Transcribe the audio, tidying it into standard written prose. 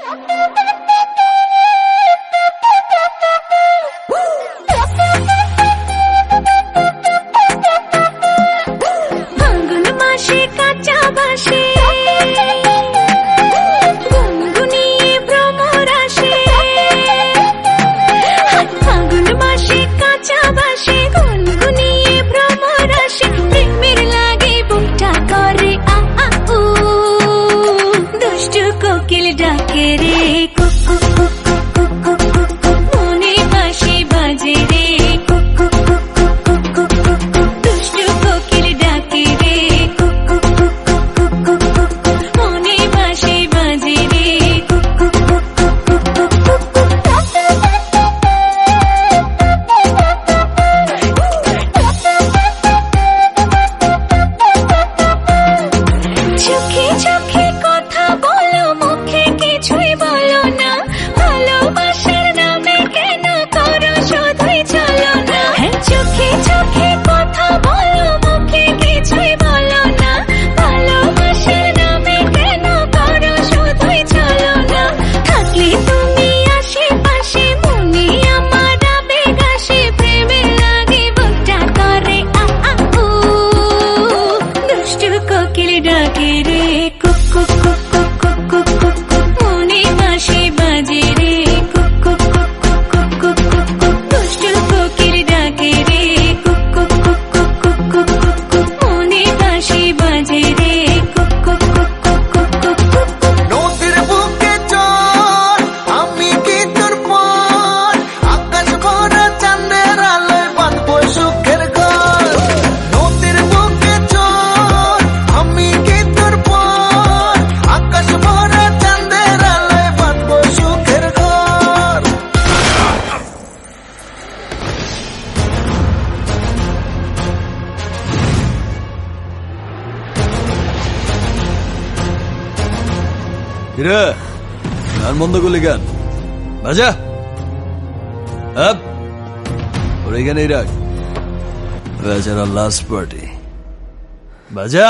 ফাল্গুন মাসে কাঁচা বাসে গুনগুনিয়ে ভ্রমর আসে। ফাল্গুন মাসে কাঁচা বাসে গুনগুনিয়ে ভ্রমর আসে। প্রেমের লাগে বুকটা করে আ আ উ, দুষ্টু কোকিল ডাকে রে cook cook cook cook cook cook cook, মনে বাঁশি বাজে রে cook cook cook cook cook cook cook, দুষ্টু কোকিল ডাকে রে cook cook cook cook cook cook cook, মনে বাঁশি বাজে রে cook cook cook cook cook cook cook cook. চোখে চোখে কথা বলো, মুখে কিছুই বলো না। ভালোবাসার নামে কেন করো শুধুই চলো না। চোখে চোখে কথা বলো, মুখে কিছুই বলো না। ভালোবাসার নামে কেন করো শুধুই চলো না। থাকলে তুমি আশেপাশে, মনে আমার আবেগ আসে। প্রেমের লাগে বুকটা করে আ আ উ, দুষ্টু কোকিল ডাকে রে cook cook cook cook cook cook cook cook, মনে বাঁশি বাজে রে cook cook cook cook cook cook cook cook, দুষ্টু কোকিল ডাকে রে cook cook cook cook cook cook cook cook, মনে বাঁশি বাজে রে cook cook cook cook cook cook cook cook. নদীর বুকে চল, আমি কি তোর পর, আকাশ ভরা চাঁদের আলোয় বাঁধবো সুখের ঘর। নদীর বুকে চল, আমি কি তোর পর, আকাশ ভরা চাঁদের আলোয় বাঁধবো সুখের ঘর। কিরে গান বন্ধ করলি গান বাজা আপ ওর এখানেই রাখ বেচারা লাস্ট পার্টি বাজা।